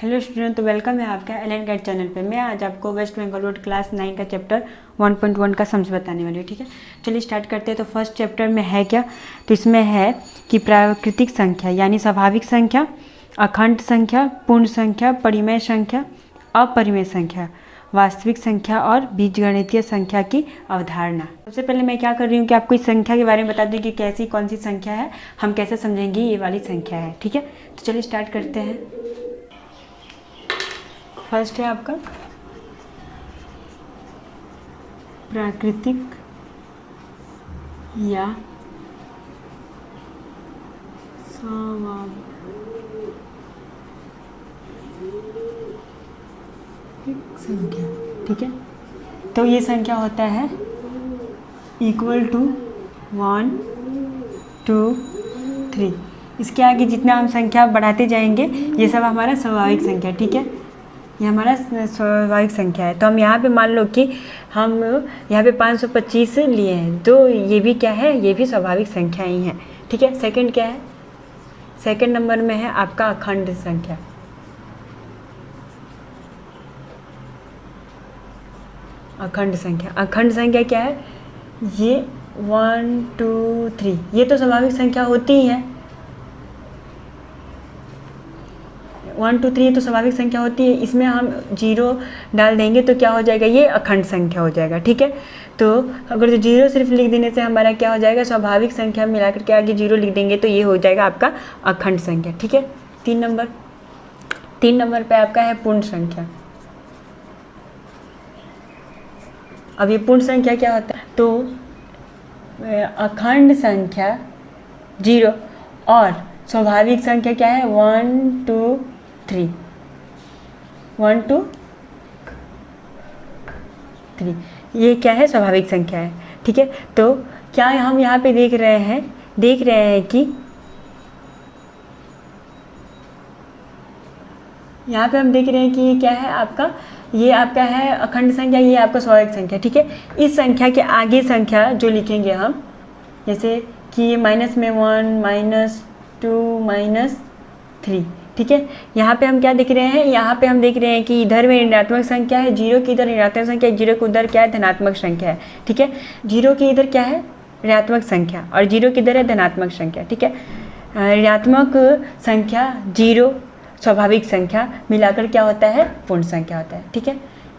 Hello student, तो welcome है आपका एलन गाइड चैनल पे। मैं आज आपको वेस्ट बंगाल बोर्ड क्लास 9 का चैप्टर 1.1 का सम्स बताने वाली हूँ। ठीक है, चलिए स्टार्ट करते हैं। तो फर्स्ट चैप्टर में है क्या, तो इसमें है कि प्राकृतिक संख्या यानी स्वाभाविक संख्या, अखंड संख्या, पूर्ण संख्या, परिमेय संख्या, अपरिमेय संख्या, वास्तविक संख्या और बीजगणितीय संख्या की अवधारणा। सबसे पहले मैं क्या कर रही हूँ कि आपको इस संख्या के बारे में बता दूँ कि कैसी कौन सी संख्या है, हम कैसे समझेंगे ये वाली संख्या है। ठीक है, तो चलिए स्टार्ट करते हैं। फर्स्ट है आपका प्राकृतिक या स्वाभाविक संख्या। ठीक है, तो ये संख्या होता है इक्वल टू 1 2 3। इसके आगे जितना हम संख्या बढ़ाते जाएंगे ये सब हमारा स्वाभाविक संख्या। ठीक है, ये हमारा स्वाभाविक संख्या है। तो हम यहाँ पे मान लो कि हम यहाँ पे 525 लिए हैं, तो ये भी क्या है, ये भी स्वाभाविक संख्या ही है। ठीक है, सेकंड क्या है, सेकंड नंबर में है आपका अखंड संख्या। अखंड संख्या, अखंड संख्या क्या है, ये 1 2 3, ये तो स्वाभाविक संख्या होती ही है। 1 2 3 तो स्वाभाविक संख्या होती है, इसमें हम 0 डाल देंगे तो क्या हो जाएगा, ये अखंड संख्या हो जाएगा। ठीक है, तो अगर जो 0 सिर्फ लिख देने से हमारा क्या हो जाएगा, स्वाभाविक संख्या मिलाकर के आगे 0 लिख देंगे तो ये हो जाएगा आपका अखंड संख्या। ठीक है, 3 नंबर पे आपका है पूर्ण संख्या। अब ये पूर्ण संख्या क्या होता है, तो अखंड संख्या 0 और स्वाभाविक संख्या क्या है 1 2 3, 1 2 3, ये क्या है, स्वाभाविक संख्या है। ठीक है, तो क्या हम यहाँ पे देख रहे हैं कि यहाँ पे हम देख रहे हैं कि ये क्या है आपका, ये आपका है अखंड संख्या, ये आपका स्वाभाविक संख्या। ठीक है, इस संख्या के आगे संख्या जो लिखेंगे हम, जैसे कि ये माइनस में 1 -2 -3। ठीक है, यहाँ पे हम क्या देख रहे हैं, यहाँ पे हम देख रहे हैं कि इधर में ऋणात्मक संख्या है, 0 की इधर ऋणात्मक संख्या है, 0 के उधर क्या है, धनात्मक संख्या है। ठीक है, 0 की इधर क्या है, ऋणात्मक संख्या, और 0 की इधर है धनात्मक संख्या। ठीक है, ऋणात्मक संख्या 0 स्वाभाविक संख्या मिलाकर क्या होता है, पूर्ण संख्या होता है। ठीक है,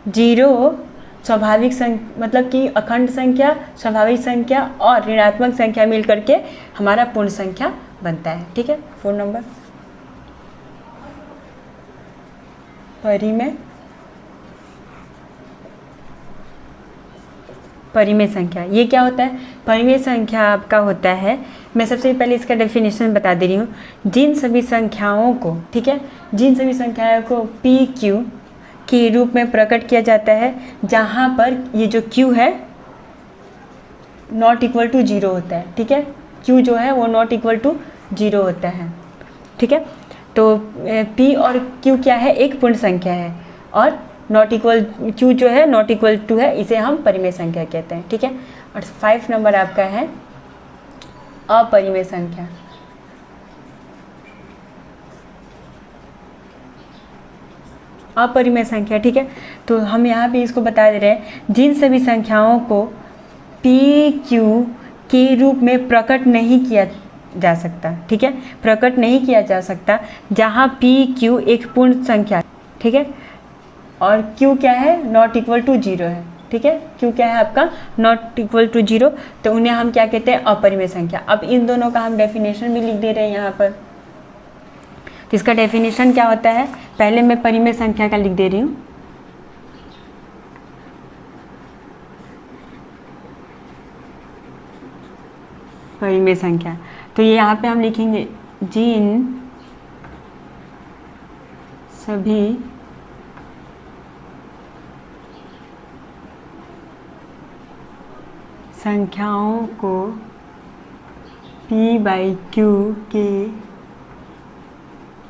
0 स्वाभाविक संख्या मतलब कि अखंड संख्या, स्वाभाविक संख्या और ऋणात्मक संख्या मिल करके हमारा पूर्ण संख्या बनता है। ठीक है, 4 नंबर परिमेय संख्या। ये क्या होता है, परिमेय संख्या आपका होता है, मैं सबसे पहले इसका डेफिनेशन बता दे रही हूँ, जिन सभी संख्याओं को, ठीक है, जिन सभी संख्याओं को पी क्यू के रूप में प्रकट किया जाता है जहाँ पर ये जो q है नॉट इक्वल टू 0 होता है। ठीक है, q जो है वो नॉट इक्वल टू 0 होता है। ठीक है, तो p और q क्या है, एक पूर्ण संख्या है, और नॉट इक्वल q जो है नॉट इक्वल टू है, इसे हम परिमेय संख्या कहते हैं। ठीक है, और 5 नंबर आपका है अपरिमेय संख्या। अपरिमेय संख्या, ठीक है, तो हम यहाँ पे इसको बता दे रहे हैं, जिन सभी संख्याओं को पी क्यू के रूप में प्रकट नहीं किया जा सकता। ठीक है, प्रकट नहीं किया जा सकता जहाँ पी क्यू एक पूर्ण संख्या, ठीक है, और क्यू क्या है, नॉट इक्वल टू 0 है। ठीक है, क्यू क्या है आपका, नॉट इक्वल टू 0, तो उन्हें हम क्या कहते हैं, अपरिमेय संख्या। अब इन दोनों का हम डेफिनेशन भी लिख दे रहे हैं यहाँ पर। तो इसका डेफिनेशन क्या होता है, पहले मैं परिमेय संख्या का लिख दे रही हूँ। परिमेय संख्या, तो ये यहाँ पे हम लिखेंगे, जिन सभी संख्याओं को p/q के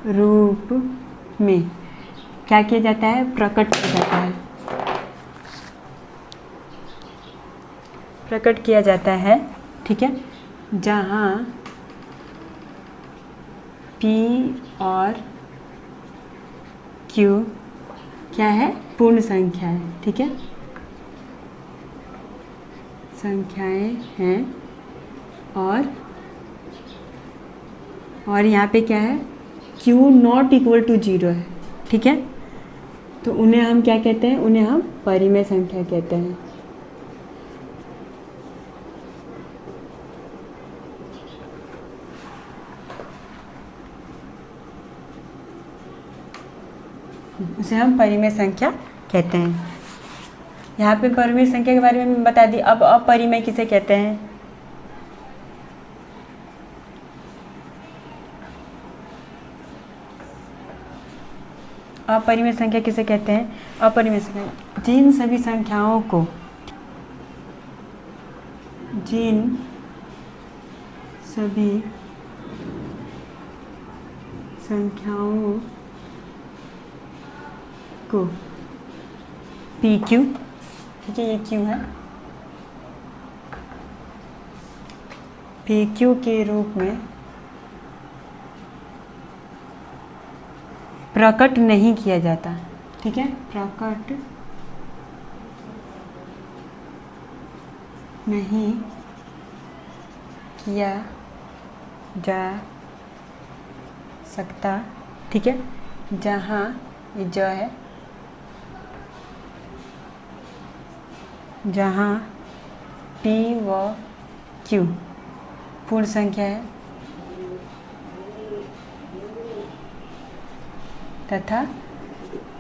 रूप में क्या किया जाता है, प्रकट किया जाता है, प्रकट किया जाता है। ठीक है, जहाँ P और क्यू क्या है, पूर्ण संख्या है, ठीक है, संख्याएं हैं, और यहाँ पे क्या है, क्यू नॉट इक्वल टू 0 है, ठीक है। तो उन्हें हम क्या कहते हैं, उन्हें हम परिमेय संख्या कहते हैं। उसे हम परिमेय संख्या कहते हैं। यहाँ पे परिमेय संख्या के बारे में बता दी। अब अपरिमेय किसे कहते हैं? अपरिमेय संख्या किसे कहते हैं? अपरिमेय संख्या जिन सभी संख्याओं को पी क्यू, ठीक है, ये क्यू है, पी क्यू के रूप में प्रकट नहीं किया जाता, ठीक है, प्रकट नहीं किया जा सकता, ठीक है, जहाँ ये ज है, जहाँ पी व क्यू पूर्ण संख्या है तथा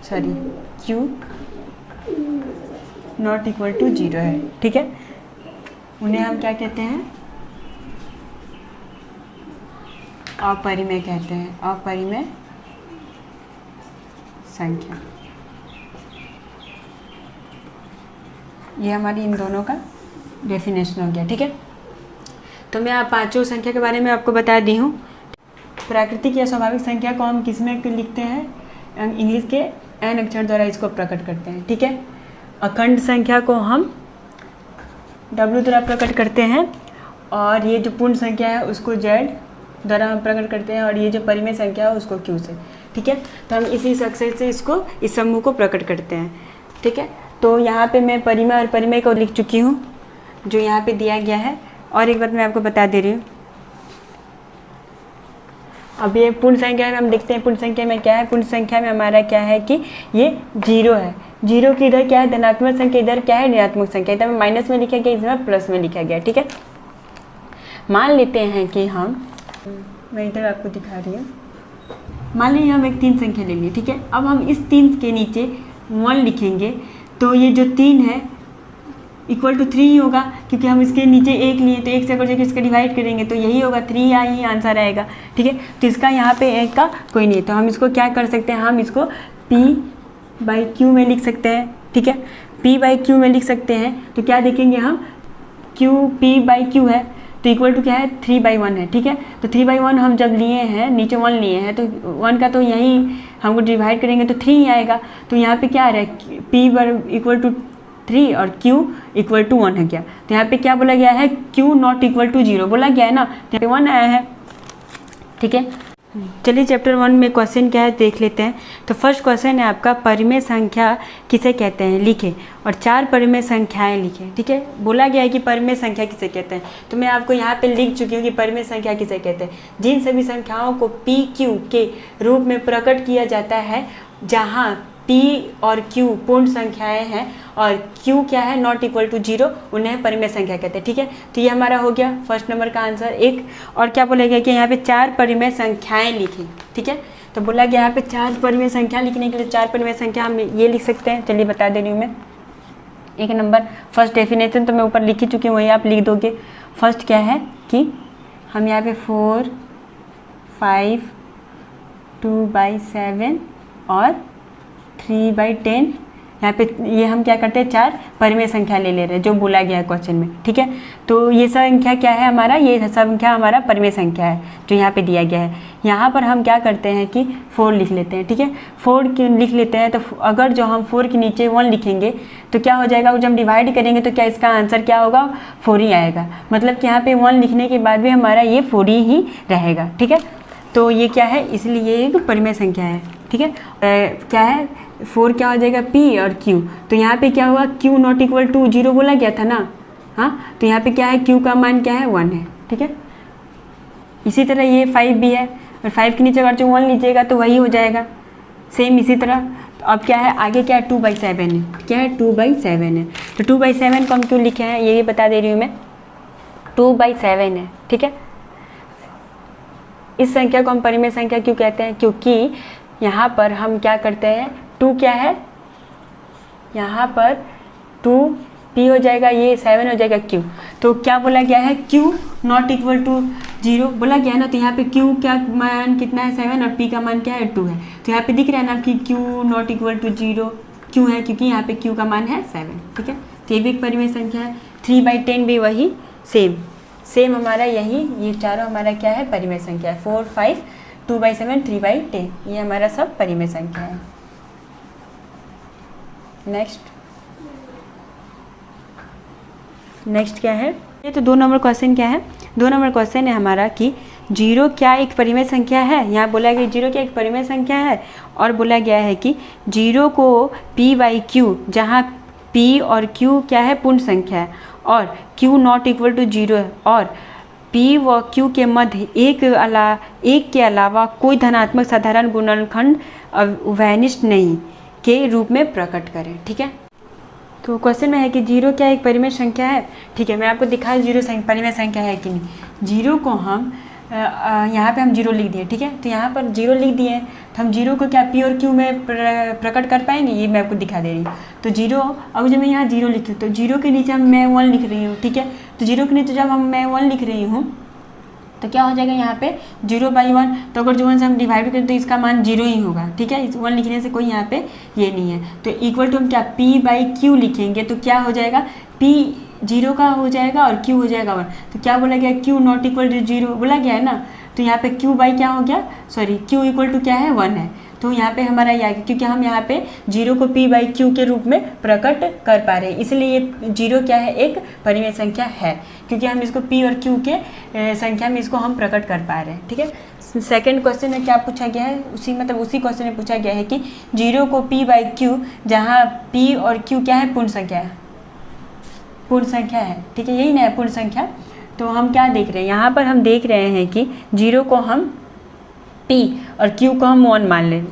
क्यू नॉट इक्वल टू 0 है, ठीक है, उन्हें हम क्या कहते हैं? अपरिमेय कहते हैं, अपरिमेय संख्या। ये हमारी इन दोनों का डेफिनेशन हो गया, ठीक है। तो मैं आप पांचों संख्या के बारे में आपको बता दी हूँ। प्राकृतिक या स्वाभाविक संख्या को हम किस में लिखते हैं? इंग्लिश के एन अक्षर द्वारा इसको प्रकट करते हैं, ठीक है। अखंड संख्या को हम W द्वारा प्रकट करते हैं, और ये जो पूर्ण संख्या है उसको Z द्वारा हम प्रकट करते हैं, और ये जो परिमेय संख्या है उसको Q से, ठीक है। तो हम इसी अक्षर से इसको, इस समूह को प्रकट करते हैं, ठीक है। तो यहाँ पे मैं परिमेय और परिमेय को लिख चुकी हूँ, जो यहाँ पे दिया गया है। और एक बात मैं आपको बता दे रही हूँ, अब ये पूर्ण संख्या में हम देखते हैं, पूर्ण संख्या में क्या है? पूर्ण संख्या में हमारा क्या है कि ये 0 है। 0 की इधर क्या है? धनात्मक संख्या, इधर क्या है? ऋणात्मक संख्या। इधर माइनस में लिखा गया, इसमें प्लस में लिखा गया, ठीक है। मान लेते हैं कि मैं इधर आपको दिखा रही हूँ, मान लीजिए हम एक 3 संख्या ले लिए, ठीक है। अब हम इस 3 के नीचे 1 लिखेंगे, तो ये जो 3 है इक्वल टू 3 ही होगा, क्योंकि हम इसके नीचे 1 लिए, तो 1 से अगर जगह इसका डिवाइड करेंगे तो यही होगा, 3 ही आंसर आएगा, ठीक है। तो इसका यहाँ पे 1 का कोई नहीं है, तो हम इसको क्या कर सकते हैं? हम इसको P/Q में लिख सकते हैं, ठीक है। P/Q में लिख सकते हैं, तो क्या देखेंगे हम? Q P/Q है, तो इक्वल टू क्या है? 3/1 है, ठीक है। तो 3/1 हम जब लिए हैं, नीचे 1 लिए हैं, तो 1 का तो यही हमको डिवाइड करेंगे तो 3 ही आएगा। तो यहाँ पे क्या आ रहा है? P इक्वल टू 3 और Q इक्वल टू 1 है क्या? तो यहाँ पे क्या बोला गया है? Q नॉट इक्वल टू 0 बोला गया है ना, तो यहाँ पे 1 आया है, ठीक है। चलिए चैप्टर 1 में क्वेश्चन क्या है देख लेते हैं। तो फर्स्ट क्वेश्चन है आपका, परिमेय संख्या किसे कहते हैं? लिखें, और 4 परिमेय संख्याएं लिखें, ठीक है। बोला गया है कि परिमेय संख्या किसे कहते हैं, तो मैं आपको यहाँ पे लिख चुकी हूँ कि परिमेय संख्या किसे कहते हैं? जिन सभी संख्याओं को PQ के रूप में प्रकट किया जाता है, जहाँ P और Q पूर्ण संख्याएं हैं और Q क्या है? नॉट इक्वल टू 0, उन्हें परिमेय संख्या कहते हैं, ठीक है। तो ये हमारा हो गया फर्स्ट नंबर का आंसर 1। और क्या बोला गया कि यहाँ पे 4 परिमेय संख्याएं लिखें, ठीक है। तो बोला गया यहाँ पे 4 परिमेय संख्या लिखने के लिए 4 परिमेय संख्या हम ये लिख सकते हैं। चलिए बता दे रही हूँ मैं। 1 नंबर फर्स्ट डेफिनेशन तो मैं ऊपर लिख ही चुकी हूँ, वही आप लिख दोगे। फर्स्ट क्या है कि हम यहाँ पे 4, 5, 2/7 और 3/10, यहाँ पे ये हम क्या करते हैं? 4 परिमेय संख्या ले रहे हैं, जो बोला गया है क्वेश्चन में, ठीक है। तो ये संख्या क्या है हमारा? ये संख्या हमारा परिमेय संख्या है, जो यहाँ पे दिया गया है। यहाँ पर हम क्या करते हैं कि 4 लिख लेते हैं, ठीक है। 4 लिख लेते हैं, तो अगर जो हम 4 के नीचे 1 लिखेंगे तो क्या हो जाएगा? जब हम डिवाइड करेंगे तो क्या इसका आंसर क्या होगा? 4 ही आएगा। मतलब कि यहाँ पे 1 लिखने के बाद भी हमारा ये 4 ही रहेगा, ठीक है। तो ये क्या है? इसलिए ये एक परिमेय संख्या है। ठीक है। क्या है 4 क्या हो जाएगा P और Q, तो यहाँ पे क्या हुआ Q नॉट इक्वल टू 0 बोला गया था ना, हाँ, तो यहाँ पे क्या है Q का मान क्या है 1 है, ठीक है। इसी तरह ये 5 भी है, और 5 के नीचे अगर जो 1 लीजिएगा तो वही हो जाएगा, सेम इसी तरह। तो अब क्या है आगे क्या है 2/7 है, क्या है 2/7 है। तो 2/7 को हम क्यों लिखे हैं ये भी बता दे रही हूँ मैं, 2/7 है, ठीक है। इस संख्या को हम परिमेय संख्या क्यों कहते हैं, क्योंकि यहाँ पर हम क्या करते हैं 2 क्या है, यहाँ पर 2P हो जाएगा, ये 7 हो जाएगा Q, तो क्या बोला गया है Q नॉट इक्वल टू 0 बोला गया है ना, तो यहाँ पे Q क्या मान कितना है 7 और P का मान क्या है 2 है, तो यहाँ पे दिख रहा है ना कि Q नॉट इक्वल टू 0 क्यों है, क्योंकि यहाँ पे Q का मान है 7, ठीक है। तो ये भी एक परिमेय संख्या है। 3/10 भी वही सेम हमारा यही, ये चारों हमारा क्या है परिमेय संख्या है, 4, 5, 2/7, 3/10, ये हमारा सब परिमेय संख्या है। नेक्स्ट क्या है, ये तो 2 नंबर क्वेश्चन क्या है, 2 नंबर क्वेश्चन है हमारा कि 0 क्या एक परिमेय संख्या है, यहाँ बोला गया 0 क्या एक परिमेय संख्या है, और बोला गया है कि 0 को P/Q, जहाँ P और Q क्या है पूर्ण संख्या है, और Q नॉट इक्वल टू 0 है, और P व Q के मध्य एक के अलावा कोई धनात्मक साधारण गुणनखंड उभयनिष्ठ नहीं के रूप में प्रकट करें, ठीक है। तो क्वेश्चन में है कि 0 क्या एक परिमेय संख्या है, ठीक है। मैं आपको दिखाया 0 परिमेय संख्या है कि नहीं। 0 को हम यहाँ पे हम 0 लिख दिए, ठीक है। तो यहाँ पर 0 लिख दिए, तो हम 0 को क्या P और Q में प्रकट कर पाएंगे, ये मैं आपको दिखा दे रही हूँ। तो 0, अब जब मैं यहाँ 0 लिखी तो 0 के नीचे मैं 1 लिख रही हूँ, ठीक है। तो 0 के नीचे जब मैं 1 लिख रही हूँ तो क्या हो जाएगा यहाँ पे 0/1, तो अगर जो 1 से हम डिवाइड करें तो इसका मान 0 ही होगा, ठीक है। इस 1 लिखने से कोई यहाँ पे ये नहीं है, तो इक्वल टू हम क्या P/Q लिखेंगे, तो क्या हो जाएगा P 0 का हो जाएगा और Q हो जाएगा 1, तो क्या बोला गया Q नॉट इक्वल टू 0 बोला गया है ना, तो यहाँ पे Q बाई क्या हो गया, सॉरी Q इक्वल टू क्या है 1 है, तो यहाँ पे हमारा ये आ गया, क्योंकि हम यहाँ पे 0 को P/Q के रूप में प्रकट कर पा रहे हैं, इसलिए ये 0 क्या है एक परिमेय संख्या है, क्योंकि हम इसको P और Q के संख्या में इसको हम प्रकट कर पा रहे हैं, ठीक है। सेकंड क्वेश्चन में क्या पूछा गया है, उसी क्वेश्चन में पूछा गया है कि 0 को P/Q, जहाँ P और Q क्या है पूर्ण संख्या है, पूर्ण संख्या है, ठीक है, यही ना है पूर्ण संख्या। तो हम क्या देख रहे हैं यहाँ पर, हम देख रहे हैं कि 0 को हम P और Q को हम 1 मान ले रहे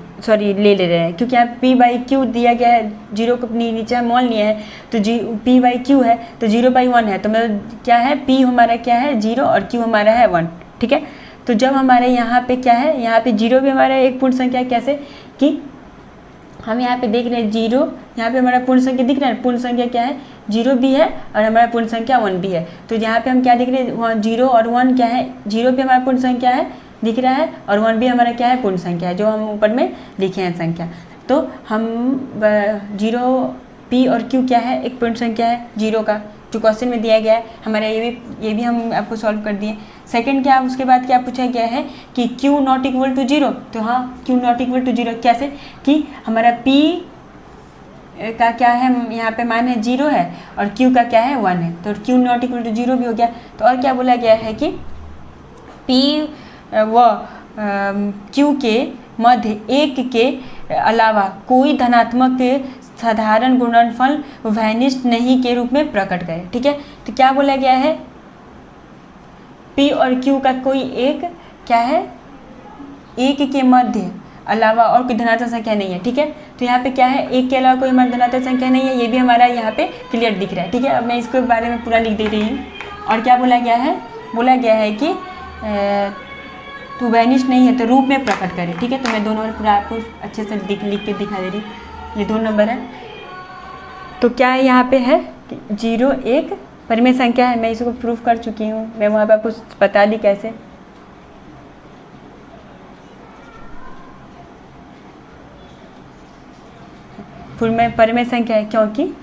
हैं, क्योंकि यहाँ P/Q दिया गया है, 0 को नीचे हम 1 लिए हैं, तो P/Q है तो 0/1 है, तो मतलब क्या है P हमारा क्या है 0 और Q हमारा है 1, ठीक है। तो जब हमारे यहाँ पे क्या है, यहाँ पे 0 भी हमारा एक पूर्ण संख्या है, कैसे कि हम यहाँ पे देख रहे हैं 0, यहाँ पे हमारा पूर्ण संख्या दिख रहा है, पूर्ण संख्या क्या है 0 भी है और हमारा पूर्ण संख्या 1 भी है, तो यहाँ पे हम क्या देख रहे हैं 0 और 1 क्या है, 0 भी हमारा पूर्ण संख्या है दिख रहा है, और 1 भी हमारा क्या है पूर्ण संख्या है, जो हम ऊपर में लिखे हैं संख्या। तो हम 0 P और Q क्या है एक पूर्ण संख्या है 0 का, जो क्वेश्चन में दिया गया है हमारा, ये भी हम आपको सॉल्व कर दिए। सेकंड क्या, उसके बाद क्या पूछा गया है कि Q नॉट इक्वल टू 0, तो हाँ Q नॉट इक्वल टू 0 कैसे, कि हमारा P का क्या है यहाँ पे मान है 0 है और Q का क्या है 1 है, तो Q नॉट इक्वल टू 0 भी हो गया। तो और क्या बोला गया है कि P व Q के मध्य एक के अलावा कोई धनात्मक साधारण गुणनफल उभयनिष्ठ नहीं के रूप में प्रकट करें, ठीक है। तो क्या बोला गया है P और Q का कोई एक क्या है, एक के मध्य अलावा और कोई धनात्मक संख्या नहीं है, ठीक है। तो यहाँ पे क्या है एक के अलावा कोई धनात्मक संख्या नहीं है, ये भी हमारा यहाँ पे क्लियर दिख रहा है, ठीक है। अब मैं इसके बारे में पूरा लिख दे रही हूँ। और क्या बोला गया है कि तो उभयनिष्ठ नहीं है तो रूप में प्रकट करें, ठीक है। तो मैं 2 नंबर पूरा आपको अच्छे से लिख के दिखा दे रही हूँ, ये 2 नंबर है। तो क्या है यहाँ पे है कि 0 एक परिमेय संख्या है, मैं इसको प्रूफ कर चुकी हूँ, मैं वहाँ पे आपको बता दी कैसे। फिर में परिमेय संख्या है क्योंकि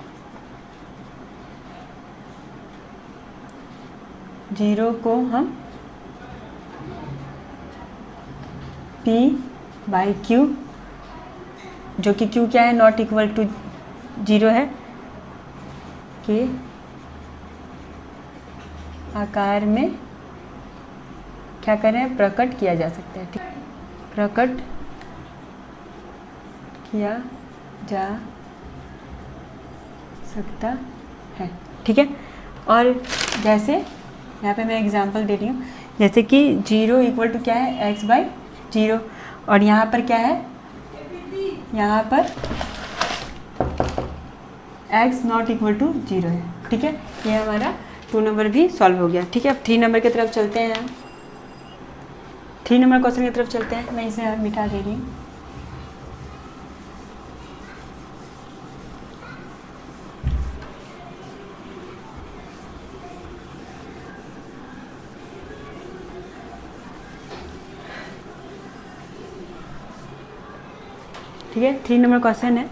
0 को हम P/Q, जो कि Q क्या है नॉट इक्वल टू 0 है, के आकार में क्या करें प्रकट किया जा सकता है, ठीक, प्रकट किया जा सकता है, ठीक है। और जैसे यहाँ पे मैं एग्जांपल दे रही हूँ, जैसे कि 0 इक्वल टू क्या है x/0, और यहाँ पर क्या है, यहाँ पर x नॉट इक्वल टू 0 है, ठीक है। ये हमारा 2 नंबर भी सॉल्व हो गया, ठीक है। अब 3 नंबर की तरफ चलते हैं हम, 3 नंबर क्वेश्चन की तरफ चलते हैं। मैं इसे मिटा दे रही हूँ। ठीक है, 3 नंबर क्वेश्चन है।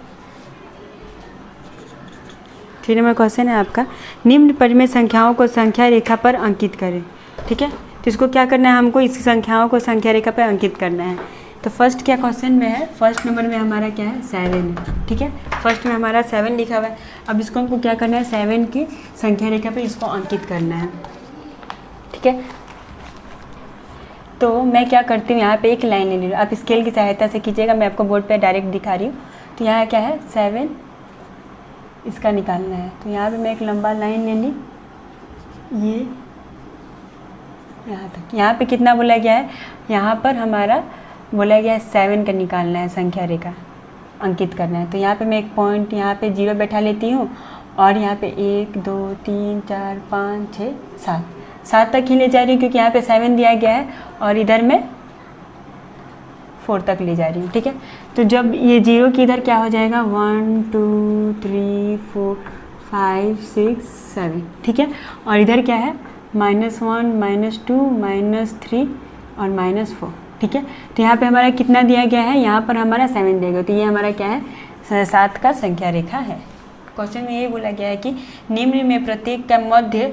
3 नंबर क्वेश्चन है आपका, निम्न परिमेय संख्याओं को संख्या रेखा पर अंकित करें, ठीक है। तो इसको क्या करना है, हमको इस संख्याओं को संख्या रेखा पर अंकित करना है। तो फर्स्ट क्या क्वेश्चन में है, फर्स्ट नंबर में हमारा क्या है 7 है, ठीक है। फर्स्ट में हमारा 7 लिखा हुआ है। अब इसको हमको क्या करना है, 7 की संख्या रेखा पर इसको अंकित करना है, ठीक है। तो मैं क्या करती हूँ, यहाँ पे एक लाइन ले ली, आप स्केल की सहायता से कीजिएगा, मैं आपको बोर्ड पे डायरेक्ट दिखा रही हूँ। तो यहाँ क्या है 7, इसका निकालना है। तो यहाँ पे मैं एक लंबा लाइन ले ली, ये यहाँ तक। यहाँ पे कितना बोला गया है, यहाँ पर हमारा बोला गया है 7 का निकालना है, संख्या रेखा अंकित करना है। तो यहाँ पे मैं एक पॉइंट यहाँ पे 0 बैठा लेती हूँ, और यहाँ पे 1 2 3 4 5 6 7 तक ही ले जा रही हूँ, क्योंकि यहाँ पे 7 दिया गया है, और इधर मैं 4 तक ले जा रही हूँ, ठीक है। तो जब ये 0 की इधर क्या हो जाएगा, 1 2 3 4 5 6 7, ठीक है। और इधर क्या है -1 -2 -3 और -4, ठीक है। तो यहाँ पे हमारा कितना दिया गया है, यहाँ पर हमारा 7 दिया गया। तो ये हमारा क्या है 7 का संख्या रेखा है। क्वेश्चन में ये बोला गया है कि निम्न में प्रत्येक का मध्य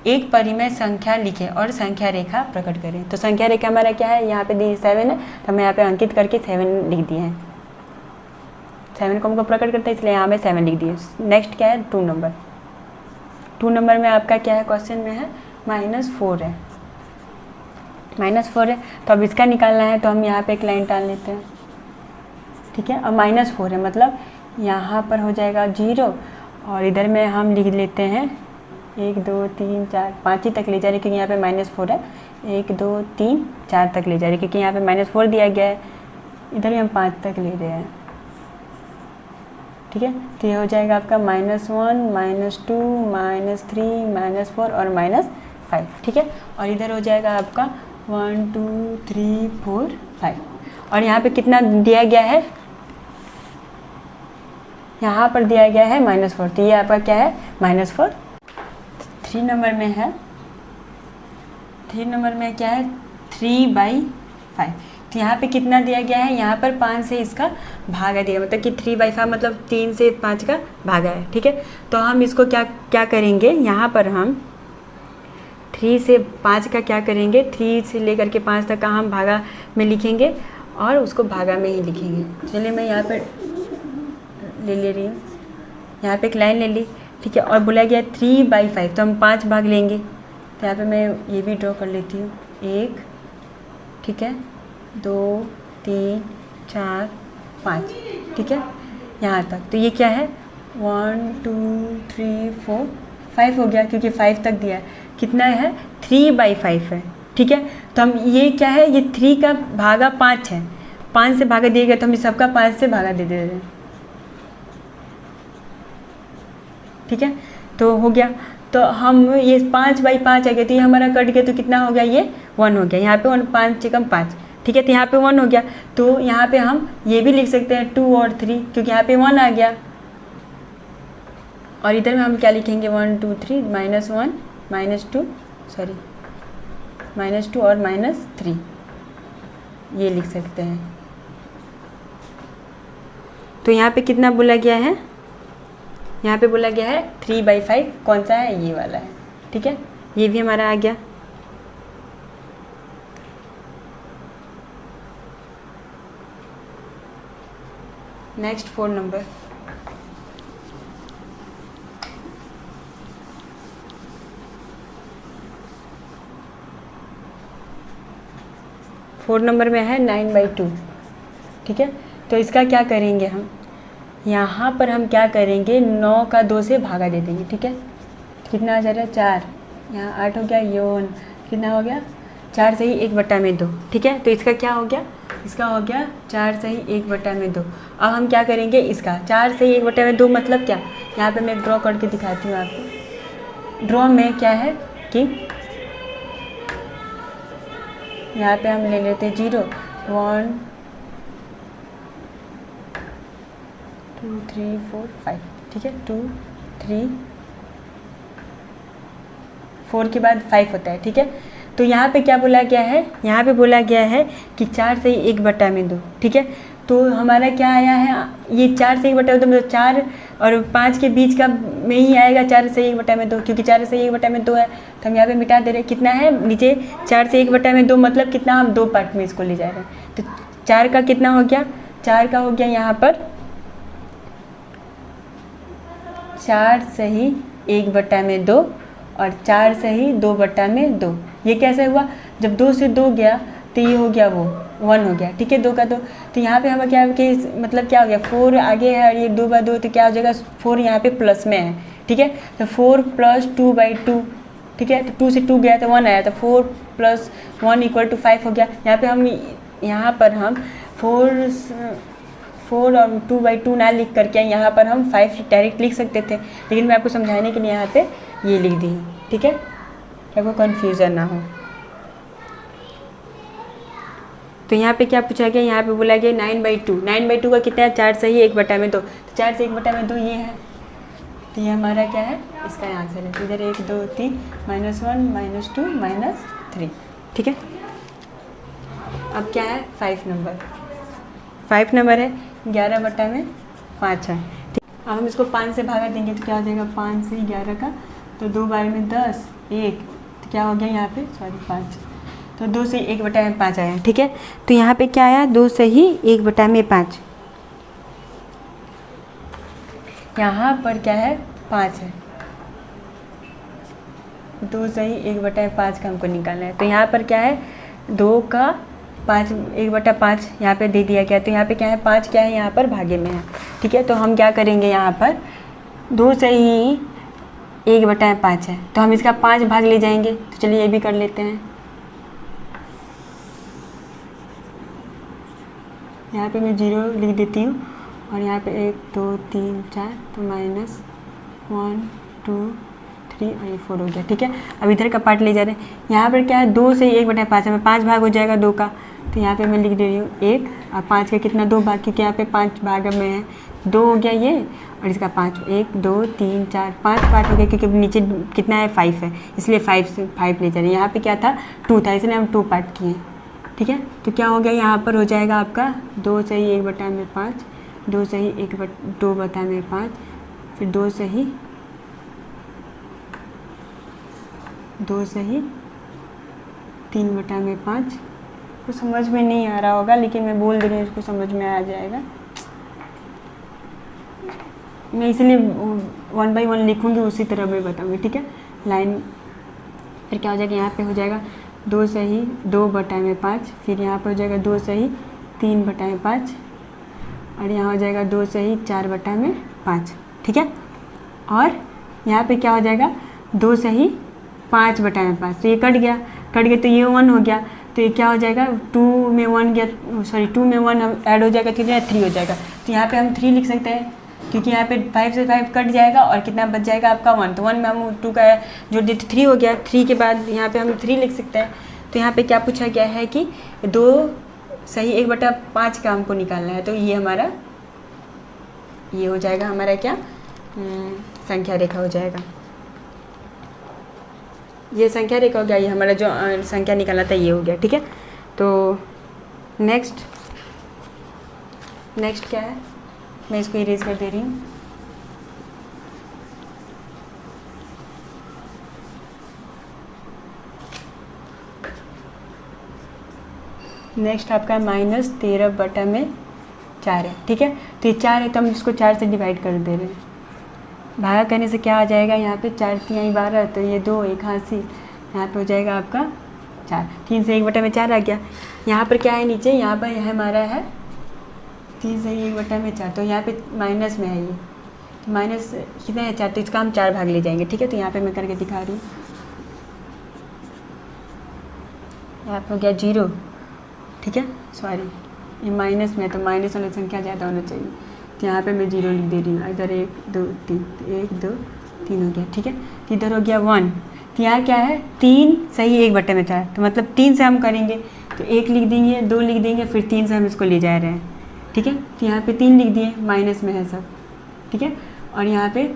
एक परिमेय संख्या लिखें और संख्या रेखा प्रकट करें। तो संख्या रेखा हमारा क्या है, यहाँ पे दी 7 है, तो मैं यहाँ पे अंकित करके 7 लिख दिए हैं। 7 को हमको प्रकट करता है, इसलिए यहाँ पे 7 लिख दिए। नेक्स्ट क्या है 2 नंबर। 2 नंबर में आपका क्या है, क्वेश्चन में है -4 है, -4 है। तो अब इसका निकालना है, तो हम यहाँ पे एक लाइन डाल लेते हैं, ठीक है। अब -4 है, मतलब यहाँ पर हो जाएगा 0, और इधर में हम लिख लेते हैं 1 2 3 4 5 ही तक ले जा रही है, क्योंकि यहाँ पे -4 है। 1 2 3 4 तक ले जा रही है, क्योंकि यहाँ पे -4 दिया गया है, इधर भी हम 5 तक ले रहे हैं, ठीक है। तो ये हो जाएगा आपका -1 -2 -3 -4 और -5, ठीक है। और इधर हो जाएगा आपका 1 2 3 4 5, और यहाँ पे कितना दिया गया है, यहाँ पर दिया गया है -4। तो ये आपका क्या है -4। 3 नंबर में है, 3 नंबर में क्या है 3/5। तो यहाँ पे कितना दिया गया है, यहाँ पर 5 से इसका भागा दिया, मतलब कि 3/5 मतलब 3 से 5 का भागा है, ठीक है। तो हम इसको क्या करेंगे, यहाँ पर हम 3 से 5 का क्या करेंगे, 3 से लेकर के 5 तक का हम भागा में लिखेंगे, और उसको भागा में ही लिखेंगे। चलिए मैं यहाँ पर ले रही हूँ, यहाँ पे एक लाइन ले ली, ठीक है। और बोला गया 3/5, तो हम 5 भाग लेंगे। तो यहाँ पे मैं ये भी ड्रॉ कर लेती हूँ, 1, ठीक है, 2 3 4 5, ठीक है, यहाँ तक। तो ये क्या है 1 2 3 4 5 हो गया, क्योंकि 5 तक दिया है। कितना है 3/5 है, ठीक है। तो हम ये क्या है, ये 3 का भागा 5 है, 5 से भागा दिया गया, तो हम इस सबका 5 से भागा दे रहे हैं, ठीक है। तो हो गया, तो हम ये 5/5 आ गया, तो ये हमारा कट गया, तो कितना हो गया, ये 1 हो गया। यहाँ पे 1 5 चिकम 5, ठीक है। तो यहाँ पे 1 हो गया, तो यहाँ पे हम ये भी लिख सकते हैं 2 और 3, क्योंकि यहाँ पे 1 आ गया। और इधर में हम क्या लिखेंगे 1 2 3 -1 -2 सॉरी -2 और -3, ये लिख सकते हैं। तो यहाँ पे कितना बोला गया है, यहाँ पे बोला गया है 3/5, कौन सा है, ये वाला है, ठीक है। ये भी हमारा आ गया। Next 4 number. फोर नंबर में है 9/2, ठीक है। तो इसका क्या करेंगे हम, यहाँ पर हम क्या करेंगे, 9 का 2 से भागा दे देंगे, ठीक है। कितना आ जा रहा है 4, यहाँ 8 हो गया, ये 1 कितना हो गया 4 सही 1/2, ठीक है। तो इसका क्या हो गया, इसका हो गया 4 सही 1/2। अब हम क्या करेंगे, इसका 4 सही 1/2 मतलब क्या, यहाँ पे मैं ड्रॉ करके दिखाती हूँ आपको। ड्रॉ में क्या है कि यहाँ पे हम ले लेते हैं 0 1 2 3 4 5, ठीक है। 2 3 4 के बाद 5 होता है, ठीक है। तो यहाँ पे क्या बोला गया है, यहाँ पे बोला गया है कि 4 सही 1/2, ठीक है। तो हमारा क्या आया है, ये 4 से 1/2 मतलब 4 और 5 के बीच का में ही आएगा 4 से 1/2, क्योंकि 4 से 1/2 है तो हम यहाँ पे मिटा दे रहे हैं। कितना है नीचे 4 से 1/2 मतलब कितना, हम 2 पार्ट में इसको ले जा रहे हैं। तो 4 का कितना हो गया, 4 का हो गया यहाँ पर 4 सही 1/2 और 4 सही 2/2। ये कैसे हुआ, जब 2 से 2 गया तो ये हो गया वो 1 हो गया, ठीक है। 2 का 2, तो यहाँ पे हमें क्या कि मतलब क्या हो गया 4 आगे है और ये 2/2, तो क्या हो जाएगा 4 यहाँ पे प्लस में है, ठीक है। तो 4 + 2/2, ठीक है। तो 2 से 2 गया तो 1 आया, तो 4 + 1 = 5 हो गया। यहाँ पर हम 4 और 2/2 ना लिख करके यहाँ पर हम 5 डायरेक्ट लिख सकते थे, लेकिन मैं आपको समझाने के लिए यहाँ पे ये लिख दी, ठीक है, आपको कन्फ्यूज़न ना हो। तो यहाँ पे क्या पूछा गया, यहाँ पे बोला गया 9/2, 9/2 का कितना है 4 सही 1/2, तो 4 से 1/2 ये है, तो ये हमारा क्या है, इसका आंसर है। इधर 1 2 3 -1 -2 -3, ठीक है। अब क्या है 5 नंबर, 5 नंबर है 11/5 है, ठीक। अब हम इसको 5 से भागा देंगे तो क्या हो जाएगा, 5 से 11 का, तो 2 बार में 10 1, तो क्या हो गया यहाँ पे 5, तो 2 से 1/5 आया, ठीक है। तो यहाँ पे क्या आया 2 सही 1/5, यहाँ पर क्या है 5 है, 2 सही 1/5 का हमको निकालना है। तो यहाँ पर क्या है 2 का 5 1/5 यहाँ पे दे दिया गया, तो यहाँ पे क्या है 5 क्या है यहाँ पर भागे में है, ठीक है। तो हम क्या करेंगे यहाँ पर 2 सही 1/5 है, तो हम इसका 5 भाग ले जाएंगे, तो चलिए ये भी कर लेते हैं। यहाँ पे मैं 0 लिख देती हूँ और यहाँ पे 1 2 3 4, तो -1 2 3 और ये 4 हो गया, ठीक है। अब इधर का पार्ट ले जा रहे हैं, यहाँ पर क्या है 2 से 1/5 है, 5 भाग हो जाएगा 2 का, तो यहाँ पे मैं लिख दे रही हूँ 1 और 5 का कितना 2 भाग, क्योंकि यहाँ पे 5 भाग में है, 2 हो गया ये और इसका 5, 1 2 3 4 5 पार्ट हो गया, क्योंकि नीचे कितना है 5 है, इसलिए 5 से 5 ले जा रहे हैं। यहाँ पे क्या था 2 था, इसलिए हम 2 पार्ट किए, ठीक है। तो क्या हो गया यहाँ पर हो जाएगा आपका 2 सही 1/5, 2 सही 2/5, फिर 2 सही 3/5। कुछ समझ में नहीं आ रहा होगा, लेकिन मैं बोल दे रही हूँ, इसको समझ में आ जाएगा। मैं इसलिए 1 बाई 1 लिखूँगी, उसी तरह मैं बताऊँगी, ठीक है। लाइन फिर क्या हो जाएगा, यहाँ पे हो जाएगा 2 सही 2/5, फिर यहाँ पे हो जाएगा 2 सही 3/5 और यहाँ हो जाएगा 2 सही 4/5, ठीक है। और यहाँ पे क्या हो जाएगा 2 सही 5/5, तो ये कट गया, तो ये 1 हो गया, तो ये क्या हो जाएगा 2 में 1 गया, सॉरी 2 में 1 ऐड हो जाएगा, कितना 3 हो जाएगा। तो यहाँ पे हम 3 लिख सकते हैं, क्योंकि यहाँ पे 5 से 5 कट जाएगा और कितना बच जाएगा आपका 1, तो 1 में हम 2 का जोड़ देते 3 हो गया। 3 के बाद यहाँ पे हम 3 लिख सकते हैं। तो यहाँ पे क्या पूछा गया है कि 2 सही 1/5 का हमको निकालना है, तो ये हमारा ये हो जाएगा हमारा क्या संख्या रेखा हो जाएगा, ये संख्या रेखा हो गया, ये हमारा जो संख्या निकालना था ये हो गया, ठीक है। तो नेक्स्ट क्या है, मैं इसको इरेज कर दे रही हूँ। नेक्स्ट आपका -13/4 है, ठीक है। तो ये 4 है, तो हम इसको 4 से डिवाइड कर दे रहे हैं। भागा करने से क्या आ जाएगा, यहाँ पे 4 3 12, तो ये 2 1 हाथ, यहाँ पे हो जाएगा आपका 4, 3 से 1/4 आ गया। यहाँ पर क्या है नीचे, यहाँ पर यह हमारा है 3 सही 1/4, तो यहाँ पे माइनस में है ये, तो माइनस कितना है 4, तो इसका हम 4 भाग ले जाएंगे, ठीक है। तो यहाँ पे मैं करके दिखा रही हूँ, यहाँ पे हो गया 0, ठीक है, सॉरी ये माइनस में है, तो माइनस वाली संख्या ज़्यादा होना चाहिए, तो यहाँ पे मैं 0 लिख दे रही हूँ। इधर 1 2 3, 1 2 3 हो गया, ठीक है। तो इधर हो गया 1, तो यहाँ क्या है 3 सही 1/4, तो मतलब 3 से हम करेंगे तो 1 लिख देंगे, 2 लिख देंगे, फिर 3 से हम इसको ले जा रहे हैं, ठीक है। तो यहाँ पे 3 लिख दिए, माइनस में है सब, ठीक है। और यहाँ पे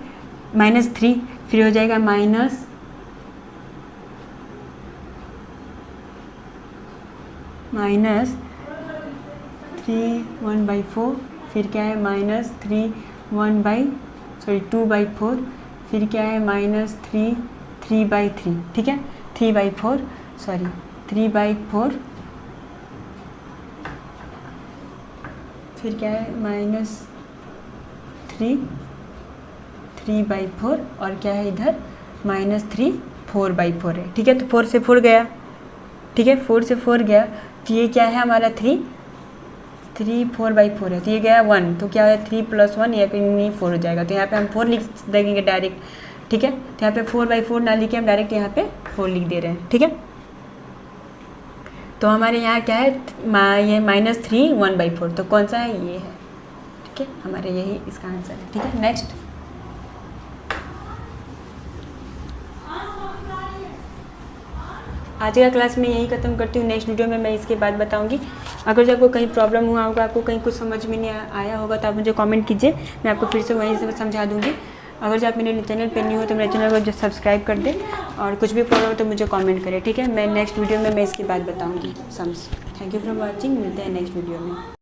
-3, फिर हो जाएगा -3 1/4, फिर क्या है -3 2/4, फिर क्या है -3 3/3, ठीक है, 3/4, सॉरी 3/4, फिर क्या है -3 3/4, और क्या है इधर -3 4/4 है, ठीक है। तो 4 से 4 गया, ठीक है, 4 से 4 गया, तो ये क्या है हमारा 3 4/4 है, तो ये गया 1, तो क्या है 3 + 1 या कहीं 4 हो जाएगा, तो यहाँ पे हम 4 लिख देंगे डायरेक्ट, ठीक है। तो यहाँ पे 4/4 ना लिखे हम डायरेक्ट यहाँ पे 4 लिख दे रहे हैं, ठीक है। तो हमारे यहाँ क्या है ये -3 1/4, तो कौन सा है ये है, ठीक है, हमारे यही इसका आंसर है, ठीक है। नेक्स्ट, आज का क्लास में यही खत्म करती हूँ, नेक्स्ट वीडियो में मैं इसके बाद बताऊंगी। अगर जब आपको कहीं प्रॉब्लम हुआ होगा, आपको कहीं कुछ समझ में नहीं आया होगा, तो आप मुझे कमेंट कीजिए, मैं आपको फिर से वहीं से समझा दूँगी। अगर जो आप मेरे चैनल पर नहीं हो तो मेरे चैनल को जो सब्सक्राइब कर दें, और कुछ भी प्रॉब्लम हो तो मुझे कमेंट करें, ठीक है। मैं नेक्स्ट वीडियो में मैं इसकी बात बताऊँगी sums. Thank you for watching, मिलते हैं नेक्स्ट वीडियो में।